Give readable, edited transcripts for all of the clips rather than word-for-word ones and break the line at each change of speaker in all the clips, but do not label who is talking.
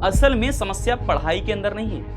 असल में समस्या पढ़ाई के अंदर नहीं है,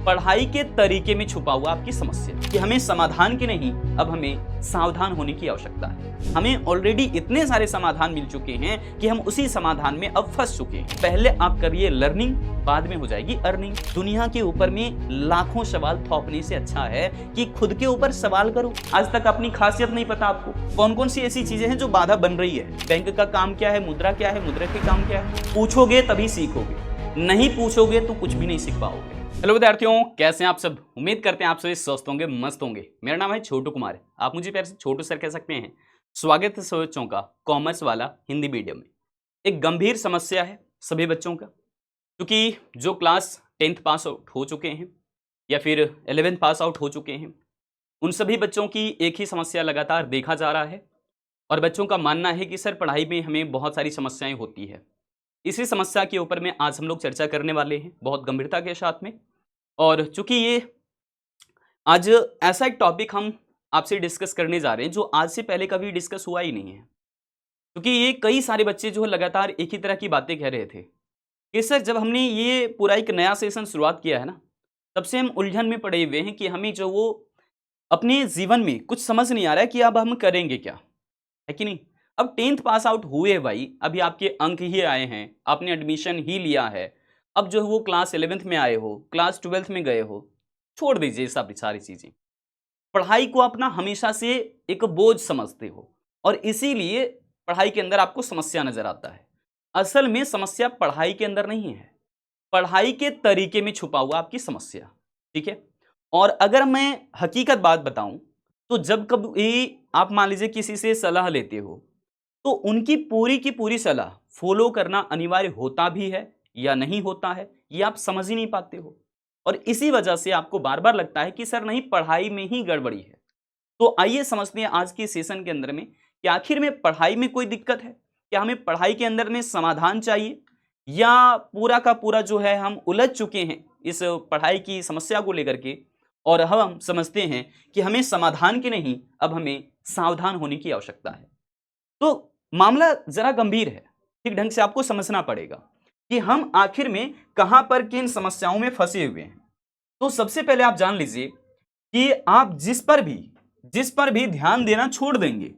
पढ़ाई के तरीके में छुपा हुआ आपकी समस्या कि हमें समाधान की नहीं, अब हमें सावधान होने की आवश्यकता है। हमें ऑलरेडी इतने सारे समाधान मिल चुके हैं कि हम उसी समाधान में अब फंस चुके हैं। पहले आप करिए लर्निंग, बाद में हो जाएगी अर्निंग। दुनिया के ऊपर में लाखों सवाल थोपने से अच्छा है कि खुद के ऊपर सवाल करो। आज तक अपनी खासियत नहीं पता आपको, कौन कौन सी ऐसी चीजें हैं जो बाधा बन रही है। बैंक का काम क्या है, मुद्रा क्या है, मुद्रा के काम क्या है। पूछोगे तभी सीखोगे, नहीं पूछोगे तो कुछ भी नहीं सीख पाओगे। हेलो विद्यार्थियों, कैसे हैं आप सब। उम्मीद करते हैं आप सभी स्वस्थ होंगे, मस्त होंगे। मेरा नाम है छोटू कुमार, आप मुझे प्यार से छोटू सर कह सकते हैं। स्वागत है सभी बच्चों का कॉमर्स वाला हिंदी मीडियम में। एक गंभीर समस्या है सभी बच्चों का, क्योंकि जो क्लास 10th पास आउट हो चुके हैं या फिर 11th पास आउट हो चुके हैं, उन सभी बच्चों की एक ही समस्या लगातार देखा जा रहा है। और बच्चों का मानना है कि सर पढ़ाई में हमें बहुत सारी समस्याएं होती है। इसी समस्या के ऊपर में आज हम लोग चर्चा करने वाले हैं बहुत गंभीरता के साथ में। और चूंकि ये आज ऐसा एक टॉपिक हम आपसे डिस्कस करने जा रहे हैं जो आज से पहले कभी डिस्कस हुआ ही नहीं है, क्योंकि ये कई सारे बच्चे जो है लगातार एक ही तरह की बातें कह रहे थे कि सर जब हमने ये पूरा एक नया सेशन शुरुआत किया है ना, तब से हम उलझन में पड़े हुए हैं कि हमें जो वो अपने जीवन में कुछ समझ नहीं आ रहा है कि अब हम करेंगे क्या, है कि नहीं। अब 10th पास आउट हुए भाई, अभी आपके अंक ही आए हैं, आपने एडमिशन ही लिया है। अब जो है वो क्लास 11th में आए हो, क्लास 12th में गए हो, छोड़ दीजिए सब सारी चीजें। पढ़ाई को अपना हमेशा से एक बोझ समझते हो और इसीलिए पढ़ाई के अंदर आपको समस्या नजर आता है। असल में समस्या पढ़ाई के अंदर नहीं है, पढ़ाई के तरीके में छुपा हुआ आपकी समस्या, ठीक है। और अगर मैं हकीकत बात बताऊं तो जब कभी आप मान लीजिए किसी से सलाह लेते हो तो उनकी पूरी की पूरी सलाह फॉलो करना अनिवार्य होता भी है या नहीं होता है, ये आप समझ ही नहीं पाते हो। और इसी वजह से आपको बार बार लगता है कि सर नहीं, पढ़ाई में ही गड़बड़ी है। तो आइए समझते हैं आज की सेशन के अंदर में कि आखिर में पढ़ाई में कोई दिक्कत है, क्या हमें पढ़ाई के अंदर में समाधान चाहिए, या पूरा का पूरा जो है हम उलझ चुके हैं इस पढ़ाई की समस्या को लेकर के, और हम समझते हैं कि हमें समाधान की नहीं, अब हमें सावधान होने की आवश्यकता है। तो मामला जरा गंभीर है, ठीक ढंग से आपको समझना पड़ेगा कि हम आखिर में कहां पर किन समस्याओं में फंसे हुए हैं। तो सबसे पहले आप जान लीजिए कि आप जिस पर भी ध्यान देना छोड़ देंगे,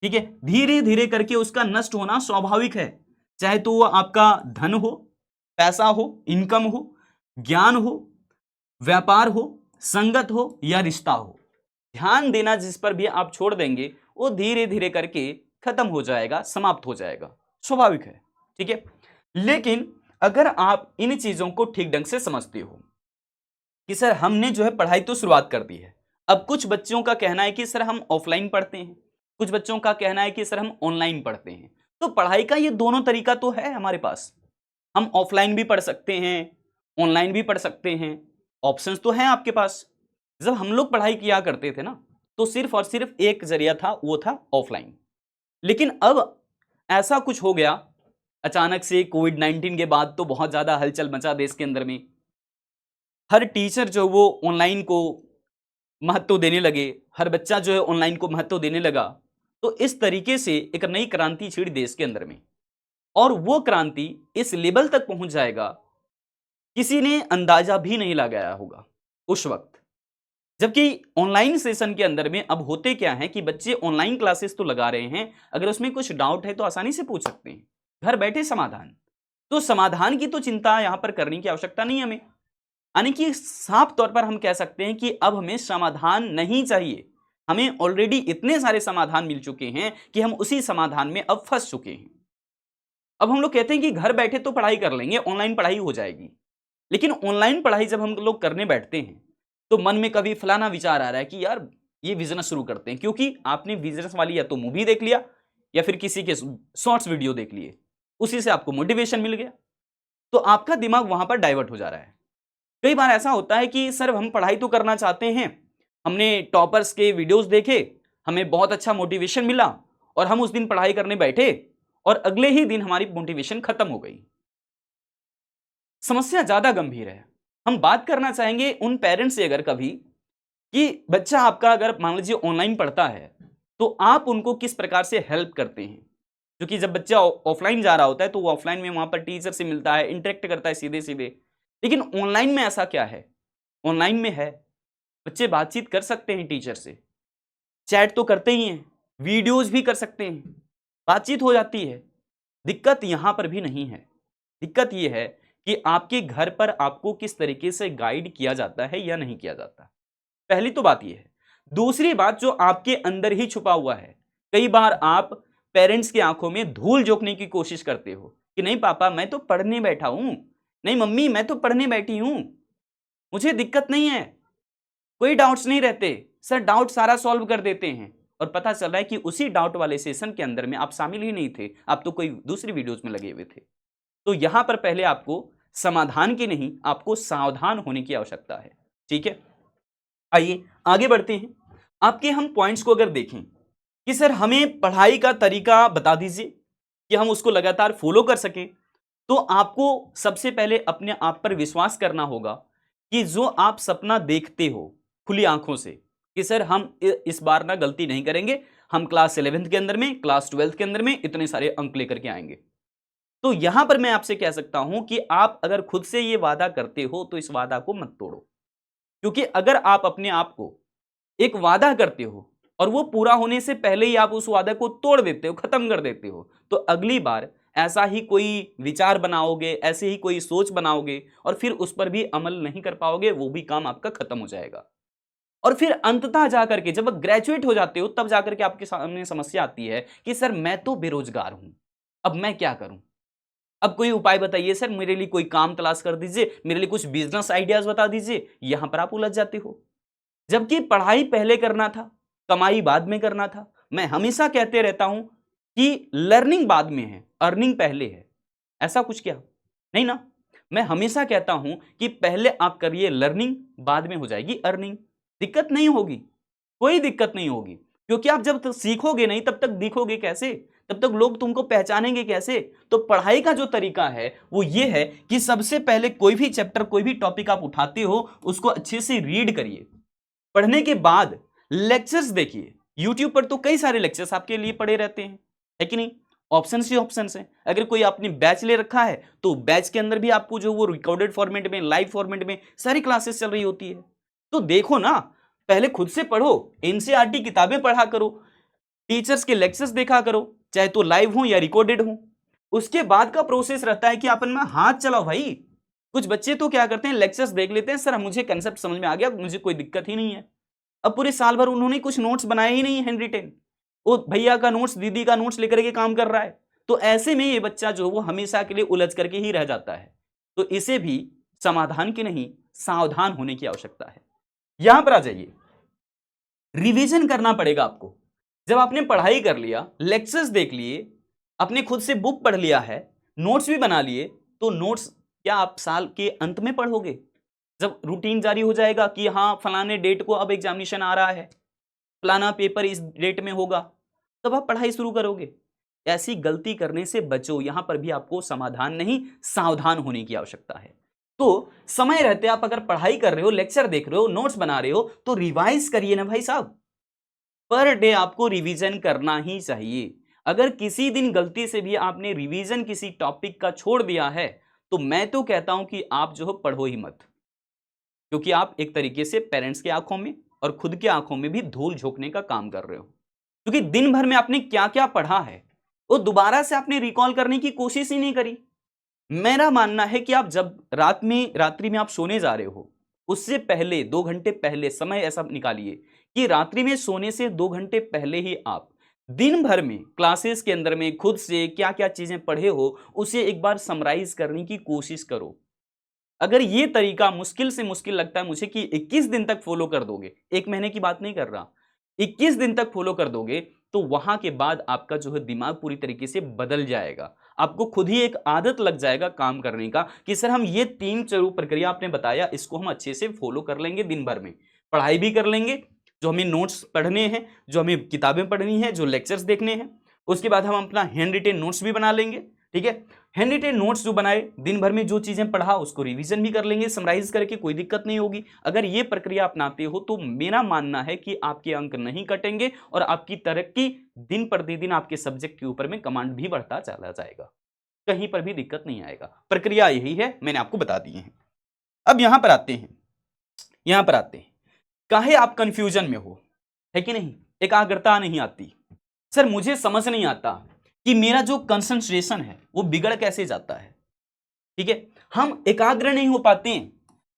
ठीक है, धीरे धीरे करके उसका नष्ट होना स्वाभाविक है। चाहे तो वो आपका धन हो, पैसा हो, इनकम हो, ज्ञान हो, व्यापार हो, संगत हो या रिश्ता हो, ध्यान देना जिस पर भी आप छोड़ देंगे वो धीरे धीरे करके खत्म हो जाएगा, समाप्त हो जाएगा, स्वाभाविक है, ठीक है। लेकिन अगर आप इन चीजों को ठीक ढंग से समझते हो कि सर हमने जो है पढ़ाई तो शुरुआत कर दी है, अब कुछ बच्चों का कहना है कि सर हम ऑफलाइन पढ़ते हैं, कुछ बच्चों का कहना है कि सर हम ऑनलाइन पढ़ते हैं। तो पढ़ाई का ये दोनों तरीका तो है हमारे पास, हम ऑफलाइन भी पढ़ सकते हैं, ऑनलाइन भी पढ़ सकते हैं, ऑप्शंस तो हैं आपके पास। जब हम लोग पढ़ाई किया करते थे ना, तो सिर्फ और सिर्फ एक जरिया था, वो था ऑफलाइन। लेकिन अब ऐसा कुछ हो गया अचानक से, कोविड-19 के बाद तो बहुत ज्यादा हलचल मचा देश के अंदर में। हर टीचर जो वो ऑनलाइन को महत्व देने लगे, हर बच्चा जो है ऑनलाइन को महत्व देने लगा। तो इस तरीके से एक नई क्रांति छिड़ी देश के अंदर में, और वो क्रांति इस लेवल तक पहुंच जाएगा किसी ने अंदाजा भी नहीं लगाया होगा उस वक्त। जबकि ऑनलाइन सेशन के अंदर में अब होते क्या है कि बच्चे ऑनलाइन क्लासेस तो लगा रहे हैं, अगर उसमें कुछ डाउट है तो आसानी से पूछ सकते हैं, घर बैठे समाधान। तो समाधान की तो चिंता यहां पर करने की आवश्यकता नहीं हमें, यानी कि साफ तौर पर हम कह सकते हैं कि अब हमें समाधान नहीं चाहिए। हमें ऑलरेडी इतने सारे समाधान मिल चुके हैं कि हम उसी समाधान में अब फंस चुके हैं। अब हम लोग कहते हैं कि घर बैठे तो पढ़ाई कर लेंगे, ऑनलाइन पढ़ाई हो जाएगी। लेकिन ऑनलाइन पढ़ाई जब हम लोग करने बैठते हैं तो मन में कभी फलाना विचार आ रहा है कि यार ये बिजनेस शुरू करते हैं, क्योंकि आपने बिजनेस वाली या तो मूवी देख लिया या फिर किसी के शॉर्ट्स वीडियो देख लिए, उसी से आपको मोटिवेशन मिल गया, तो आपका दिमाग वहां पर डाइवर्ट हो जा रहा है। कई बार ऐसा होता है कि सर हम पढ़ाई तो करना चाहते हैं, हमने टॉपर्स के वीडियोस देखे, हमें बहुत अच्छा मोटिवेशन मिला और हम उस दिन पढ़ाई करने बैठे और अगले ही दिन हमारी मोटिवेशन खत्म हो गई। समस्या ज्यादा गंभीर है। हम बात करना चाहेंगे उन पेरेंट्स से अगर कभी कि बच्चा आपका अगर मान लीजिए ऑनलाइन पढ़ता है तो आप उनको किस प्रकार से हेल्प करते हैं। क्योंकि जब बच्चा ऑफलाइन जा रहा होता है तो वो ऑफलाइन में वहां पर टीचर से मिलता है, इंटरेक्ट करता है सीधे सीधे। लेकिन ऑनलाइन में ऐसा क्या है? ऑनलाइन में है बच्चे बातचीत कर सकते हैं टीचर से, चैट तो करते ही हैं, वीडियोज भी कर सकते हैं, बातचीत हो जाती है। दिक्कत यहां पर भी नहीं है। दिक्कत यह है कि आपके घर पर आपको किस तरीके से गाइड किया जाता है या नहीं किया जाता। पहली तो बात यह है। दूसरी बात, जो आपके अंदर ही छुपा हुआ है। कई बार आप पेरेंट्स की आंखों में धूल झोंकने की कोशिश करते हो कि नहीं पापा मैं तो पढ़ने बैठा हूं, नहीं मम्मी मैं तो पढ़ने बैठी हूं, मुझे दिक्कत नहीं है, कोई डाउट्स नहीं रहते, सर डाउट सारा सॉल्व कर देते हैं। और पता चल रहा है कि उसी डाउट वाले सेशन के अंदर में आप शामिल ही नहीं थे, आप तो कोई दूसरी वीडियोस में लगे हुए थे। तो यहां पर पहले आपको समाधान की नहीं, आपको सावधान होने की आवश्यकता है। ठीक है, आइए आगे बढ़ते हैं। आपके हम पॉइंट्स को अगर देखें कि सर हमें पढ़ाई का तरीका बता दीजिए कि हम उसको लगातार फॉलो कर सकें, तो आपको सबसे पहले अपने आप पर विश्वास करना होगा कि जो आप सपना देखते हो खुली आंखों से कि सर हम इस बार ना गलती नहीं करेंगे, हम क्लास 11th के अंदर में, क्लास 12th के अंदर में इतने सारे अंक लेकर के आएंगे। तो यहां पर मैं आपसे कह सकता हूं कि आप अगर खुद से ये वादा करते हो तो इस वादा को मत तोड़ो। क्योंकि अगर आप अपने आप को एक वादा करते हो और वो पूरा होने से पहले ही आप उस वादा को तोड़ देते हो, खत्म कर देते हो, तो अगली बार ऐसा ही कोई विचार बनाओगे, ऐसे ही कोई सोच बनाओगे और फिर उस पर भी अमल नहीं कर पाओगे, वो भी काम आपका खत्म हो जाएगा। और फिर अंततः जाकर के जब ग्रेजुएट हो जाते हो तब जाकर के आपके सामने समस्या आती है कि सर मैं तो बेरोजगार हूं, अब मैं क्या करूं, अब कोई उपाय बताइए सर, मेरे लिए कोई काम तलाश कर दीजिए, मेरे लिए कुछ बिजनेस आइडियाज बता दीजिए। यहां पर आप उलझ जाते हो, जबकि पढ़ाई पहले करना था, कमाई बाद में करना था। मैं हमेशा कहते रहता हूं कि लर्निंग बाद में है, अर्निंग पहले है। ऐसा कुछ क्या नहीं ना। मैं हमेशा कहता हूं कि पहले आप करिए लर्निंग, बाद में हो जाएगी अर्निंग। दिक्कत नहीं होगी, कोई दिक्कत नहीं होगी, क्योंकि आप जब तक सीखोगे नहीं तब तक दिखोगे कैसे, तब तक लोग तुमको पहचानेंगे कैसे। तो पढ़ाई का जो तरीका है वो ये है कि सबसे पहले कोई भी चैप्टर, कोई भी टॉपिक आप उठाते हो उसको अच्छे से रीड करिए। पढ़ने के बाद लेक्चर्स देखिए। यूट्यूब पर तो कई सारे लेक्चर्स आपके लिए पड़े रहते हैं, है कि नहीं। ऑप्शंस ही ऑप्शंस हैं। अगर कोई आपने बैच ले रखा है तो बैच के अंदर भी आपको जो वो रिकॉर्डेड फॉर्मेट में, लाइव फॉर्मेट में सारी क्लासेस चल रही होती है। तो देखो ना, पहले खुद से पढ़ो, एनसीईआरटी किताबें पढ़ा करो, टीचर्स के लेक्चर्स देखा करो, चाहे तो लाइव हो या रिकॉर्डेड हो। उसके बाद का प्रोसेस रहता है कि अपन में हाथ चलाओ भाई। कुछ बच्चे तो क्या करते हैं, लेक्चर्स देख लेते हैं, सर मुझे कंसेप्ट समझ में आ गया, मुझे कोई दिक्कत ही नहीं है। अब पूरे साल भर उन्होंने कुछ नोट्स बनाए ही नहीं हैंड रिटेन, वो भैया का नोट्स, दीदी का नोट्स लेकर के काम कर रहा है। तो ऐसे में ये बच्चा जो वो हमेशा के लिए उलझ करके ही रह जाता है। तो इसे भी समाधान की नहीं, सावधान होने की आवश्यकता है। यहां पर आ जाइए, रिवीजन करना पड़ेगा आपको। जब आपने पढ़ाई कर लिया, लेक्चर्स देख लिए, आपने खुद से बुक पढ़ लिया है, नोट्स भी बना लिए, तो नोट्स क्या आप साल के अंत में पढ़ोगे? जब रूटीन जारी हो जाएगा कि हाँ फलाने डेट को अब एग्जामिनेशन आ रहा है, फलाना पेपर इस डेट में होगा, तब आप पढ़ाई शुरू करोगे। ऐसी गलती करने से बचो। यहां पर भी आपको समाधान नहीं, सावधान होने की आवश्यकता है। तो समय रहते आप अगर पढ़ाई कर रहे हो, लेक्चर देख रहे हो, नोट्स बना रहे हो, तो रिवाइज करिए ना भाई साहब। पर डे आपको रिवीजन करना ही चाहिए। अगर किसी दिन गलती से भी आपने रिवीजन किसी टॉपिक का छोड़ दिया है तो मैं तो कहता हूं कि आप जो पढ़ो ही मत, क्योंकि आप एक तरीके से पेरेंट्स की आंखों में और खुद की आंखों में भी धूल झोंकने का काम कर रहे हो। क्योंकि दिन भर में आपने क्या क्या पढ़ा है वो दोबारा से आपने रिकॉल करने की कोशिश ही नहीं करी। मेरा मानना है कि आप जब रात्रि में आप सोने जा रहे हो, उससे पहले 2 घंटे पहले समय ऐसा निकालिए कि रात्रि में सोने से 2 घंटे पहले ही आप दिन भर में क्लासेस के अंदर में खुद से क्या क्या चीजें पढ़े हो उसे एक बार समराइज करने की कोशिश करो। अगर ये तरीका मुश्किल से मुश्किल लगता है मुझे कि 21 दिन तक फॉलो कर दोगे, 1 महीने की बात नहीं कर रहा, 21 दिन तक फॉलो कर दोगे, तो वहां के बाद आपका जो है दिमाग पूरी तरीके से बदल जाएगा। आपको खुद ही एक आदत लग जाएगा काम करने का कि सर हम ये 3 चरण प्रक्रिया आपने बताया, इसको हम अच्छे से फॉलो कर लेंगे, दिन भर में पढ़ाई भी कर लेंगे, जो हमें नोट्स पढ़ने हैं, जो हमें किताबें पढ़नी है, जो लेक्चर्स देखने हैं, उसके बाद हम अपना हैंड रिटेन नोट्स भी बना लेंगे। ठीक है, हैंड रिटेन नोट्स जो बनाए, दिन भर में जो चीजें पढ़ा उसको रिवीजन भी कर लेंगे समराइज करके, कोई दिक्कत नहीं होगी। अगर ये प्रक्रिया अपनाते हो तो मेरा मानना है कि आपके अंक नहीं कटेंगे और आपकी तरक्की दिन प्रतिदिन आपके सब्जेक्ट के ऊपर में कमांड भी बढ़ता चला जाएगा, कहीं पर भी दिक्कत नहीं आएगा। प्रक्रिया यही है, मैंने आपको बता दी है। अब यहां पर आते हैं, काहे आप कंफ्यूजन में हो, है कि नहीं, एकाग्रता नहीं आती। सर मुझे समझ नहीं आता कि मेरा जो कंसंट्रेशन है वो बिगड़ कैसे जाता है। ठीक है, हम एकाग्र नहीं हो पाते हैं,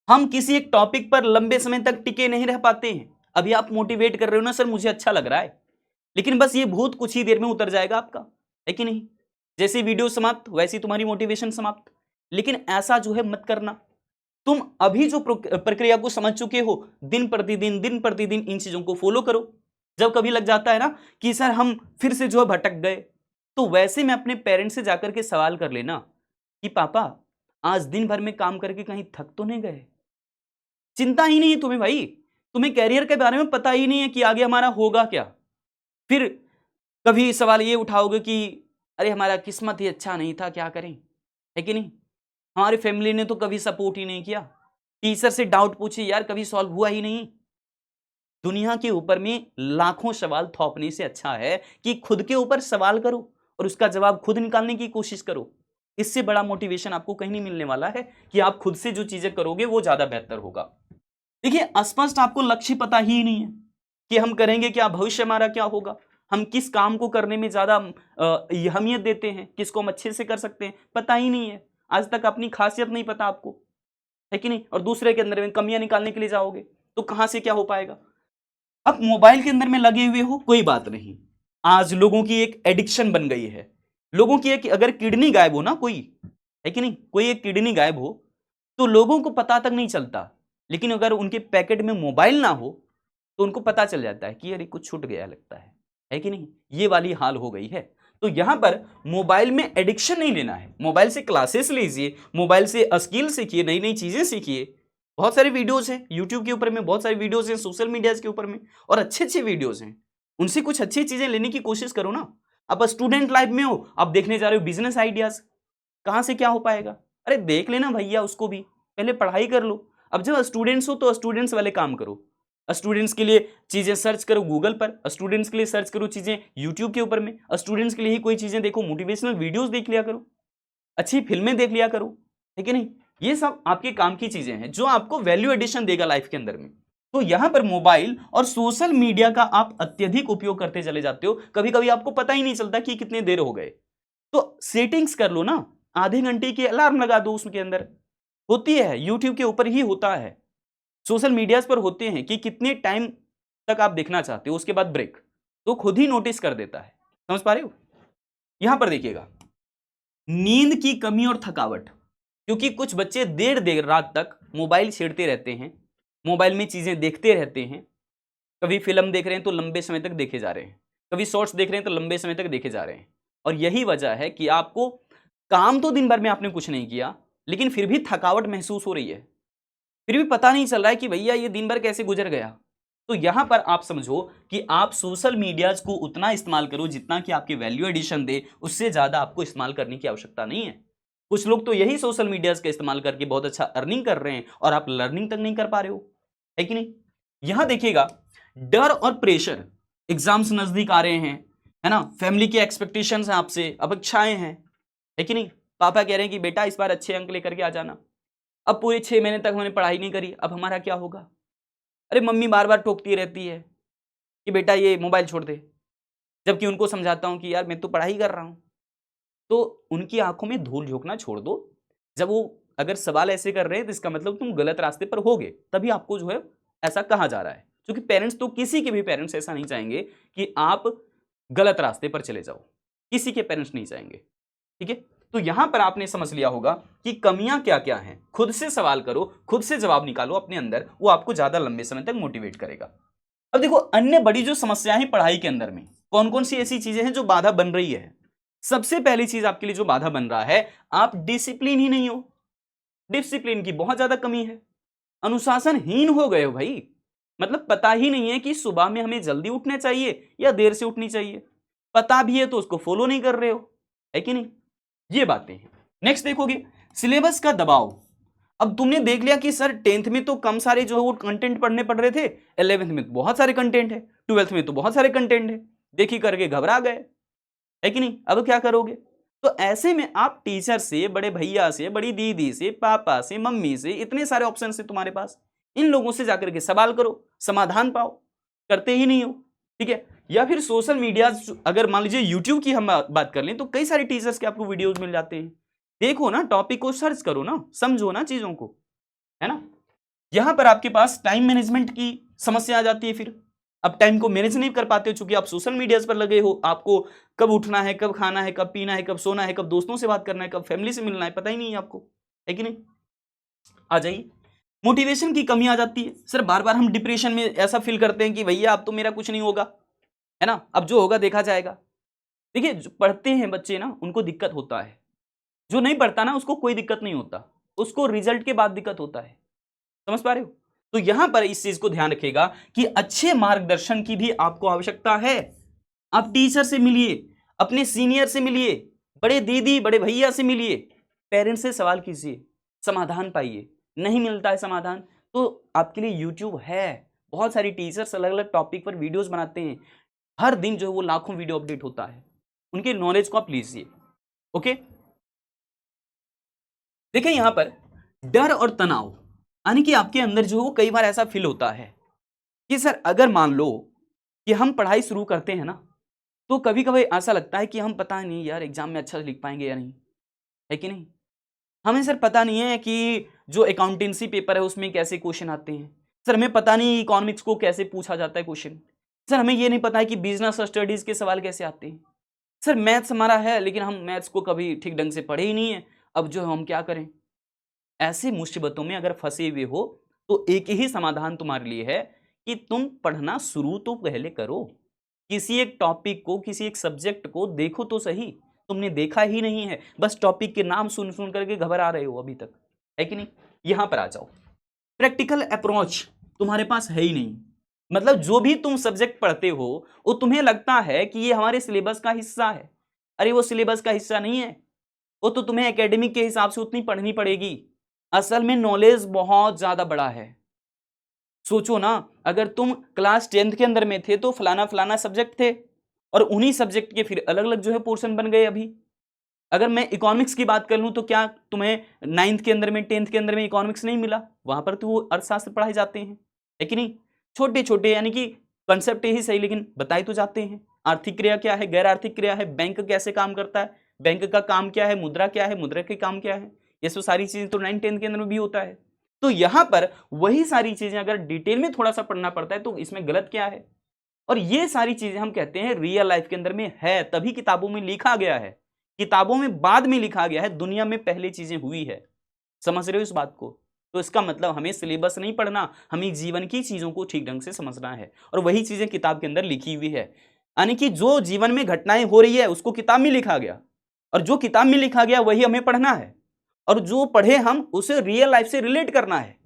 हम किसी एक टॉपिक पर लंबे समय तक टिके नहीं रह पाते हैं। अभी आप मोटिवेट कर रहे हो ना, सर मुझे अच्छा लग रहा है, लेकिन बस ये भूत कुछ ही देर में उतर जाएगा आपका, है कि नहीं। जैसे वीडियो समाप्त वैसी तुम्हारी मोटिवेशन समाप्त। लेकिन ऐसा जो है मत करना। तुम अभी जो प्रक्रिया को समझ चुके हो, दिन प्रतिदिन इन चीजों को फॉलो करो। जब कभी लग जाता है ना कि सर हम फिर से जो है भटक गए, तो वैसे में अपने पेरेंट्स से जाकर के सवाल कर लेना कि पापा आज दिन भर में काम करके कहीं थक तो नहीं गए। चिंता ही नहीं है तुम्हें भाई, तुम्हें कैरियर के बारे में पता ही नहीं है कि आगे हमारा होगा क्या। फिर कभी सवाल ये उठाओगे कि अरे हमारा किस्मत ही अच्छा नहीं था, क्या करें, है कि नहीं। हमारी फैमिली ने तो कभी सपोर्ट ही नहीं किया, टीचर से डाउट पूछे यार कभी सॉल्व हुआ ही नहीं। दुनिया के ऊपर में लाखों सवाल थोपने से अच्छा है कि खुद के ऊपर सवाल करो और उसका जवाब खुद निकालने की कोशिश करो। इससे बड़ा मोटिवेशन आपको कहीं नहीं मिलने वाला है कि आप खुद से जो चीजें करोगे वो ज्यादा बेहतर होगा। देखिए स्पष्ट आपको लक्ष्य पता ही नहीं है कि हम करेंगे क्या, भविष्य हमारा क्या होगा, हम किस काम को करने में ज्यादा अहमियत देते हैं, किसको हम अच्छे से कर सकते हैं, पता ही नहीं है। आज तक अपनी खासियत नहीं पता आपको, है कि नहीं। और दूसरे के अंदर में कमियां निकालने के लिए जाओगे तो कहां से क्या हो पाएगा। अब मोबाइल के अंदर में लगे हुए हो कोई बात नहीं, आज लोगों की एक एडिक्शन बन गई है। लोगों की एक अगर किडनी गायब हो ना, कोई, है कि नहीं, कोई एक किडनी गायब हो तो लोगों को पता तक नहीं चलता, लेकिन अगर उनके पैकेट में मोबाइल ना हो तो उनको पता चल जाता है कि अरे कुछ छूट गया लगता है कि नहीं। ये वाली हाल हो गई है। तो यहां पर मोबाइल में एडिक्शन नहीं लेना है, मोबाइल से क्लासेस लीजिए, मोबाइल से स्किल सीखिए, नई नई चीजें सीखिए। बहुत सारे वीडियोस हैं यूट्यूब के ऊपर में, बहुत सारे वीडियोस हैं सोशल मीडिया के ऊपर में, और अच्छे अच्छे वीडियोस हैं, उनसे कुछ अच्छी चीजें लेने की कोशिश करो ना। अब स्टूडेंट लाइफ में हो, आप देखने जा रहे हो बिजनेस आइडियाज, कहां से क्या हो पाएगा। अरे देख लेना भैया, उसको भी पहले पढ़ाई कर लो। अब जब स्टूडेंट्स हो तो स्टूडेंट्स वाले काम करो, स्टूडेंट्स के लिए चीजें सर्च करो गूगल पर, स्टूडेंट्स के लिए सर्च करो चीजें यूट्यूब के ऊपर में, स्टूडेंट्स के लिए ही कोई चीजें देखो, मोटिवेशनल वीडियोस देख लिया करो, अच्छी फिल्में देख लिया करो, है कि नहीं। ये सब आपके काम की चीजें हैं जो आपको वैल्यू एडिशन देगा लाइफ के अंदर में। तो यहां पर मोबाइल और सोशल मीडिया का आप अत्यधिक उपयोग करते चले जाते हो, कभी कभी आपको पता ही नहीं चलता कि कितने देर हो गए। तो सेटिंग्स कर लो ना, आधे घंटे की अलार्म लगा दो, उसके अंदर होती है, यूट्यूब के ऊपर ही होता है, सोशल मीडिया पर होते हैं कि कितने टाइम तक आप देखना चाहते हो, उसके बाद ब्रेक, तो खुद ही नोटिस कर देता है। समझ पा रहे हो। यहां पर देखिएगा, नींद की कमी और थकावट, क्योंकि कुछ बच्चे देर देर रात तक मोबाइल छेड़ते रहते हैं, मोबाइल में चीजें देखते रहते हैं। कभी फिल्म देख रहे हैं तो लंबे समय तक देखे जा रहे हैं, कभी शॉर्ट्स देख रहे हैं तो लंबे समय तक देखे जा रहे हैं। और यही वजह है कि आपको काम तो दिन भर में आपने कुछ नहीं किया, लेकिन फिर भी थकावट महसूस हो रही है, फिर भी पता नहीं चल रहा है कि भैया ये दिन भर कैसे गुजर गया। तो यहां पर आप समझो कि आप सोशल मीडियाज को उतना इस्तेमाल करो जितना कि आपकी वैल्यू एडिशन दे, उससे ज्यादा आपको इस्तेमाल करने की आवश्यकता नहीं है। कुछ लोग तो यही सोशल मीडियाज का इस्तेमाल करके बहुत अच्छा अर्निंग कर रहे हैं और आप लर्निंग तक नहीं कर पा रहे हो, है कि नहीं। यहां देखिएगा, डर और प्रेशर, एग्जाम्स नजदीक आ रहे हैं, है ना, फैमिली की एक्सपेक्टेशंस हैं आपसे, अपेक्षाएं हैं, है कि नहीं। पापा कह रहे हैं कि बेटा इस बार अच्छे अंक लेकर के आ जाना। अब पूरे 6 महीने तक हमने पढ़ाई नहीं करी, अब हमारा क्या होगा। अरे मम्मी बार बार टोकती रहती है कि बेटा ये मोबाइल छोड़ दे, जबकि उनको समझाता हूं कि यार मैं तो पढ़ाई कर रहा हूं। तो उनकी आंखों में धूल झोंकना छोड़ दो। जब वो अगर सवाल ऐसे कर रहे हैं तो इसका मतलब तुम गलत रास्ते पर होगे, तभी आपको जो है ऐसा कहा जा रहा है। क्योंकि पेरेंट्स तो, किसी के भी पेरेंट्स ऐसा नहीं चाहेंगे कि आप गलत रास्ते पर चले जाओ, किसी के पेरेंट्स नहीं चाहेंगे, ठीक है। तो यहां पर आपने समझ लिया होगा कि कमियां क्या क्या हैं। खुद से सवाल करो, खुद से जवाब निकालो अपने अंदर, वो आपको ज्यादा लंबे समय तक मोटिवेट करेगा। अब देखो, अन्य बड़ी जो समस्याएं हैं पढ़ाई के अंदर में, कौन कौन सी ऐसी चीजें हैं जो बाधा बन रही है। सबसे पहली चीज आपके लिए जो बाधा बन रहा है, आप डिसिप्लिन ही नहीं हो, डिसिप्लिन की बहुत ज्यादा कमी है, अनुशासनहीन हो गए हो भाई। मतलब पता ही नहीं है कि सुबह में हमें जल्दी उठना चाहिए या देर से उठनी चाहिए, पता भी है तो उसको फॉलो नहीं कर रहे हो, है कि नहीं। ये बातें हैं। नेक्स्ट देखोगे सिलेबस का दबाव। अब तुमने देख लिया कि सर 10th में तो कम सारे जो है वो कंटेंट पढ़ने पड़ रहे थे, 11th में तो बहुत सारे कंटेंट है, 12th में तो बहुत सारे कंटेंट है, देखी करके घबरा गए, है कि नहीं? अब क्या करोगे? तो ऐसे में आप टीचर से, बड़े भैया से, बड़ी दीदी से, पापा से, मम्मी से, इतने सारे ऑप्शन है तुम्हारे पास, इन लोगों से जाकर के सवाल करो, समाधान पाओ, करते ही नहीं हो, ठीक है? या फिर सोशल मीडिया, अगर मान लीजिए यूट्यूब की हम बात कर लें तो कई सारे टीचर्स के आपको वीडियोस मिल जाते हैं, देखो ना, टॉपिक को सर्च करो ना, समझो ना चीजों को, है ना? यहां पर आपके पास टाइम मैनेजमेंट की समस्या आ जाती है। फिर अब टाइम को मैनेज नहीं कर पाते हो, चूंकि आप सोशल मीडिया पर लगे हो, आपको कब उठना है, कब खाना है, कब पीना है, कब सोना है, कब दोस्तों से बात करना है, कब फैमिली से मिलना है, पता ही नहीं है आपको, है कि नहीं? आ जाइए, मोटिवेशन की कमी आ जाती है। सर बार बार हम डिप्रेशन में ऐसा फील करते हैं कि भैया अब तो मेरा कुछ नहीं होगा, है ना, अब जो होगा देखा जाएगा। देखिए, जो पढ़ते हैं बच्चे ना उनको दिक्कत होता है, जो नहीं पढ़ता ना उसको कोई दिक्कत नहीं होता, उसको रिजल्ट के बाद दिक्कत होता है। समझ पा रहे हो? तो यहां पर इस चीज को ध्यान रखिएगा कि अच्छे मार्गदर्शन की भी आपको आवश्यकता है। आप टीचर से मिलिए, अपने सीनियर से मिलिए, बड़े दीदी बड़े भैया से मिलिए, पेरेंट्स से सवाल कीजिए, समाधान पाइए। नहीं मिलता है समाधान तो आपके लिए यूट्यूब है, बहुत सारी टीचर्स अलग अलग टॉपिक पर वीडियोस बनाते हैं, हर दिन जो है वो लाखों वीडियो अपडेट होता है, उनके नॉलेज को आप लीजिए। ओके, देखिए यहां पर डर और तनाव, यानी कि आपके अंदर जो है वो कई बार ऐसा फील होता है कि सर अगर मान लो कि हम पढ़ाई शुरू करते हैं ना, तो कभी कभी ऐसा लगता है कि हम पता नहीं यार एग्जाम में अच्छा लिख पाएंगे या नहीं, है कि नहीं? हमें सर पता नहीं है कि जो अकाउंटेंसी पेपर है उसमें कैसे क्वेश्चन आते हैं, सर हमें पता नहीं इकोनॉमिक्स को कैसे पूछा जाता है क्वेश्चन, सर हमें ये नहीं पता है कि बिजनेस स्टडीज के सवाल कैसे आते हैं, सर मैथ्स हमारा है लेकिन हम मैथ्स को कभी ठीक ढंग से पढ़े ही नहीं है, अब जो हम क्या करें? ऐसी मुसीबतों में अगर फंसे हुए हो तो एक ही समाधान तुम्हारे लिए है कि तुम पढ़ना शुरू तो पहले करो, किसी एक टॉपिक को, किसी एक सब्जेक्ट को देखो तो सही। तुमने देखा ही नहीं है, बस टॉपिक के नाम सुन सुन करके घबरा रहे हो अभी तक, है कि नहीं? यहां पर आ जाओ, प्रैक्टिकल अप्रोच तुम्हारे पास है ही नहीं। मतलब जो भी तुम सब्जेक्ट पढ़ते हो वो तुम्हें लगता है कि ये हमारे सिलेबस का हिस्सा है, अरे वो सिलेबस का हिस्सा नहीं है, वो तो तुम्हें एकेडमिक के हिसाब से उतनी पढ़नी पड़ेगी। असल में नॉलेज बहुत ज्यादा बड़ा है। सोचो ना, अगर तुम क्लास 10th के अंदर में थे तो फलाना फलाना सब्जेक्ट थे, और उन्हीं सब्जेक्ट के फिर अलग अलग जो है पोर्शन बन गए। अभी अगर मैं इकोनॉमिक्स की बात कर लूं तो क्या तुम्हें 9th के अंदर में, 10th के अंदर में इकोनॉमिक्स नहीं मिला? वहां पर तो वो अर्थशास्त्र पढ़ाए जाते हैं, है कि नहीं? छोटे छोटे, यानी कि कंसेप्ट ही सही लेकिन बताए तो जाते हैं। आर्थिक क्रिया क्या है, गैर आर्थिक क्रिया है, बैंक कैसे काम करता है, बैंक का काम क्या है, मुद्रा क्या है, मुद्रा के काम क्या है, ये सब सारी चीजें तो 9th-10th के अंदर में भी होता है। तो यहां पर वही सारी चीजें अगर डिटेल में थोड़ा सा पढ़ना पड़ता है तो इसमें गलत क्या है? और ये सारी चीजें हम कहते हैं रियल लाइफ के अंदर में है, तभी किताबों में लिखा गया है। किताबों में बाद में लिखा गया है, दुनिया में पहले चीजें हुई है। समझ रहे हो इस बात को? तो इसका मतलब हमें सिलेबस नहीं पढ़ना, हमें जीवन की चीजों को ठीक ढंग से समझना है, और वही चीजें किताब के अंदर लिखी हुई है। यानी कि जो जीवन में घटनाएं हो रही है उसको किताब में लिखा गया, और जो किताब में लिखा गया वही हमें पढ़ना है, और जो पढ़े हम उसे रियल लाइफ से रिलेट करना है।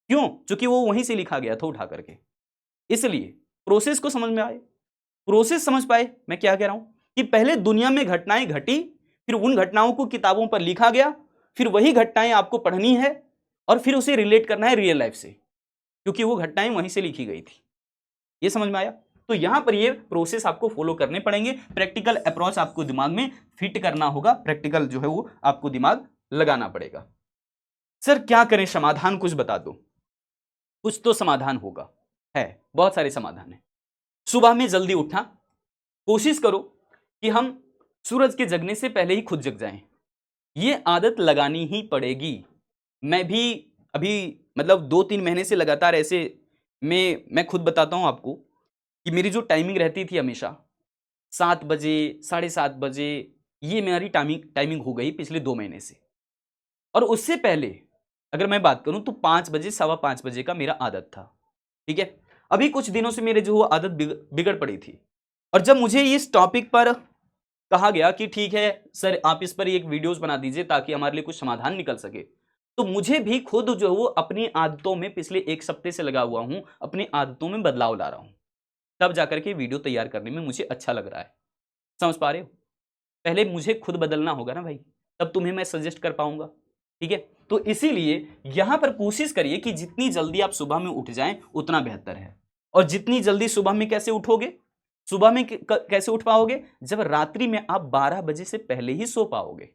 क्यों? क्योंकि वो वहीं से लिखा गया था उठा करके। इसलिए प्रोसेस को समझ में आए, प्रोसेस समझ पाए मैं क्या कह रहा हूं, कि पहले दुनिया में घटनाएं घटी, फिर उन घटनाओं को किताबों पर लिखा गया, फिर वही घटनाएं आपको पढ़नी है और फिर उसे रिलेट करना है रियल लाइफ से, क्योंकि वो घटनाएं वहीं से लिखी गई थी। ये समझ में आया? तो यहां पर ये प्रोसेस आपको फॉलो करने पड़ेंगे, प्रैक्टिकल अप्रोच आपको दिमाग में फिट करना होगा, प्रैक्टिकल जो है वो आपको दिमाग लगाना पड़ेगा। सर क्या करें, समाधान कुछ बता दो। कुछ तो समाधान होगा, है बहुत सारे समाधान है। सुबह में जल्दी उठना, कोशिश करो कि हम सूरज के जगने से पहले ही खुद जग जाएं, ये आदत लगानी ही पड़ेगी। मैं भी अभी मतलब 2-3 महीने से लगातार ऐसे मैं खुद बताता हूं आपको कि मेरी जो टाइमिंग रहती थी हमेशा 7 बजे, 7:30 बजे, ये मेरी टाइमिंग हो गई पिछले 2 महीने से। और उससे पहले अगर मैं बात करूं तो 5 बजे, 5:15 बजे का मेरा आदत था, ठीक है? अभी कुछ दिनों से मेरे जो वो आदत बिगड़ पड़ी थी, और जब मुझे इस टॉपिक पर कहा गया कि ठीक है सर आप इस पर एक वीडियोस बना दीजिए ताकि हमारे लिए कुछ समाधान निकल सके, तो मुझे भी खुद जो वो अपनी आदतों में पिछले 1 हफ्ते से लगा हुआ हूं, अपनी आदतों में बदलाव ला रहा हूं, तब जाकर के वीडियो तैयार करने में मुझे अच्छा लग रहा है। समझ पा रहे हो? पहले मुझे खुद बदलना होगा ना भाई, तब तुम्हें मैं सजेस्ट कर पाऊंगा। ठीक है, तो इसीलिए यहां पर कोशिश करिए कि जितनी जल्दी आप सुबह में उठ जाएं उतना बेहतर है। और जितनी जल्दी सुबह में कैसे उठोगे, सुबह में कैसे उठ पाओगे, जब रात्रि में आप 12 बजे से पहले ही सो पाओगे,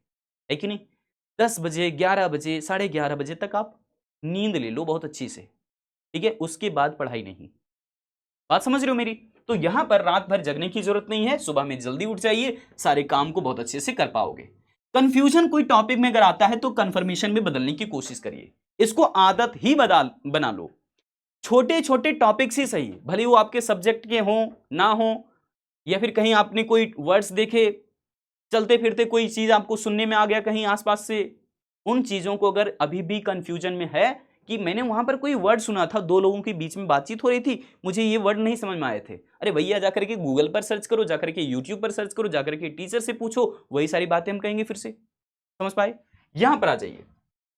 है कि नहीं। 10 बजे, 11 बजे, 11:30 बजे तक आप नींद ले लो बहुत अच्छी से, ठीक है, उसके बाद पढ़ाई नहीं। बात समझ रहे हो मेरी। तो यहां पर रात भर जगने की जरूरत नहीं है, सुबह में जल्दी उठ जाइए, सारे काम को बहुत अच्छे से कर पाओगे। कंफ्यूजन कोई टॉपिक में अगर आता है तो कंफर्मेशन में बदलने की कोशिश करिए, इसको आदत ही बना लो। छोटे छोटे टॉपिक्स ही सही, भले वो आपके सब्जेक्ट के हों ना हो, या फिर कहीं आपने कोई वर्ड्स देखे, चलते फिरते कोई चीज आपको सुनने में आ गया कहीं आसपास से, उन चीजों को अगर अभी भी कंफ्यूजन में है कि मैंने वहां पर कोई वर्ड सुना था, दो लोगों के बीच में बातचीत हो रही थी, मुझे ये वर्ड नहीं समझ में आए थे, अरे भैया जाकर के गूगल पर सर्च करो, जाकर के यूट्यूब पर सर्च करो, जाकर के टीचर से पूछो, वही सारी बातें हम कहेंगे फिर से। समझ पाए। यहां पर आ जाइए,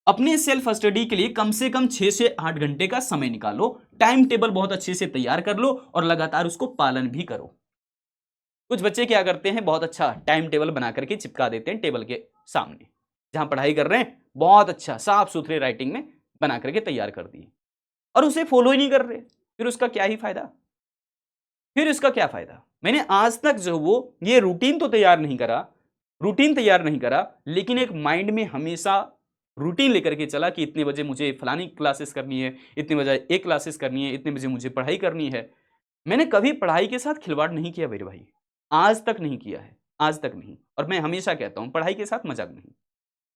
अपने सेल्फ स्टडी के लिए कम से कम 6 से 8 घंटे का समय निकालो, टाइम टेबल बहुत अच्छे से तैयार कर लो और लगातार उसको पालन भी करो। कुछ बच्चे क्या करते हैं, बहुत अच्छा टाइम टेबल बना करके चिपका देते हैं टेबल के सामने, जहां पढ़ाई कर रहे हैं, बहुत अच्छा साफ सुथरे राइटिंग में बना करके तैयार कर दिए, और उसे फॉलो ही नहीं कर रहे, फिर उसका क्या ही फायदा, फिर इसका क्या फायदा। मैंने आज तक जो वो ये रूटीन तो तैयार नहीं करा, रूटीन तैयार नहीं करा, लेकिन एक माइंड में हमेशा रूटीन लेकर के चला कि इतने बजे मुझे फलानी क्लासेस करनी है, इतने बजे एक क्लासेस करनी है, इतने बजे मुझे पढ़ाई करनी है। मैंने कभी पढ़ाई के साथ खिलवाड़ नहीं किया मेरे भाई, आज तक नहीं किया है, आज तक नहीं। और मैं हमेशा कहता हूं पढ़ाई के साथ मजाक नहीं,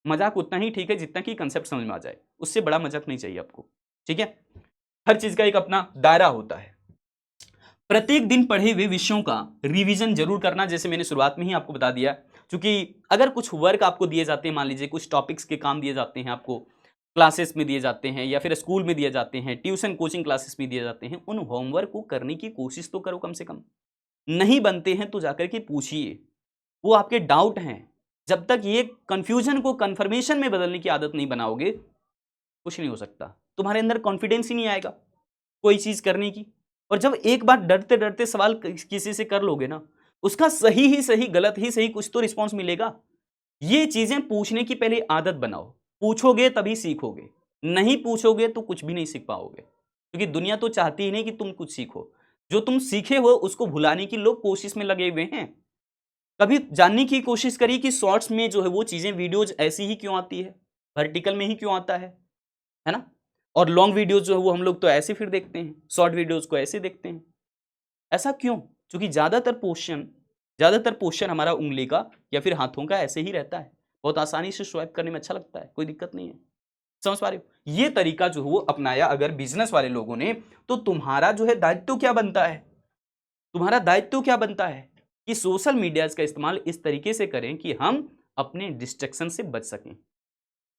मजाक उतना ही ठीक है जितना कि कंसेप्ट समझ में आ जाए, उससे बड़ा मजाक नहीं चाहिए आपको। ठीक है, हर चीज का एक अपना दायरा होता है। प्रत्येक दिन पढ़े हुए विषयों का रिवीजन जरूर करना, जैसे मैंने शुरुआत में ही आपको बता दिया, क्योंकि अगर कुछ वर्क आपको दिए जाते हैं, मान लीजिए कुछ टॉपिक्स के काम दिए जाते हैं आपको, क्लासेस में दिए जाते हैं या फिर स्कूल में दिए जाते हैं, ट्यूशन कोचिंग क्लासेस में दिए जाते हैं, उन होमवर्क को करने की कोशिश तो करो कम से कम। नहीं बनते हैं तो जाकर के पूछिए, वो आपके डाउट हैं। जब तक ये कंफ्यूजन को कंफर्मेशन में बदलने की आदत नहीं बनाओगे, कुछ नहीं हो सकता, तुम्हारे अंदर कॉन्फिडेंस ही नहीं आएगा कोई चीज करने की। और जब एक बार डरते डरते सवाल किसी से कर लोगे ना, उसका सही ही सही, गलत ही सही, कुछ तो रिस्पॉन्स मिलेगा। ये चीजें पूछने की पहले आदत बनाओ, पूछोगे तभी सीखोगे, नहीं पूछोगे तो कुछ भी नहीं सीख पाओगे, क्योंकि दुनिया तो चाहती ही नहीं कि तुम कुछ सीखो। जो तुम सीखे हो उसको भुलाने की लोग कोशिश में लगे हुए हैं। कभी जानने की कोशिश करिए कि शॉर्ट्स में जो है वो चीजें, वीडियोज ऐसी ही क्यों आती है, वर्टिकल में ही क्यों आता है ना। और लॉन्ग वीडियोज जो है वो हम लोग तो ऐसे फिर देखते हैं, शॉर्ट वीडियोज को ऐसे देखते हैं। ऐसा क्यों? क्योंकि ज्यादातर पोस्चर हमारा उंगली का या फिर हाथों का ऐसे ही रहता है, बहुत आसानी से स्वाइप करने में अच्छा लगता है, कोई दिक्कत नहीं है। समझ पा रहे हो। ये तरीका जो है वो अपनाया अगर बिजनेस वाले लोगों ने, तो तुम्हारा जो है दायित्व क्या बनता है, तुम्हारा दायित्व क्या बनता है कि सोशल मीडिया का इस्तेमाल इस तरीके से करें कि हम अपने डिस्ट्रैक्शन से बच सकें।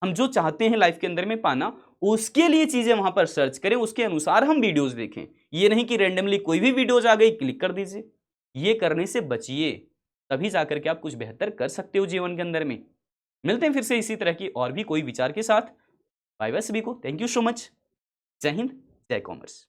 हम जो चाहते हैं लाइफ के अंदर में पाना, उसके लिए चीजें वहां पर सर्च करें, उसके अनुसार हम वीडियोस देखें। ये नहीं कि रैंडमली कोई भी वीडियोस आ गई क्लिक कर दीजिए। ये करने से बचिए, तभी जाकर के आप कुछ बेहतर कर सकते हो जीवन के अंदर में। मिलते हैं फिर से इसी तरह की और भी कोई विचार के साथ। बाय बाय सभी को, थैंक यू सो मच। जय हिंद, जय कॉमर्स।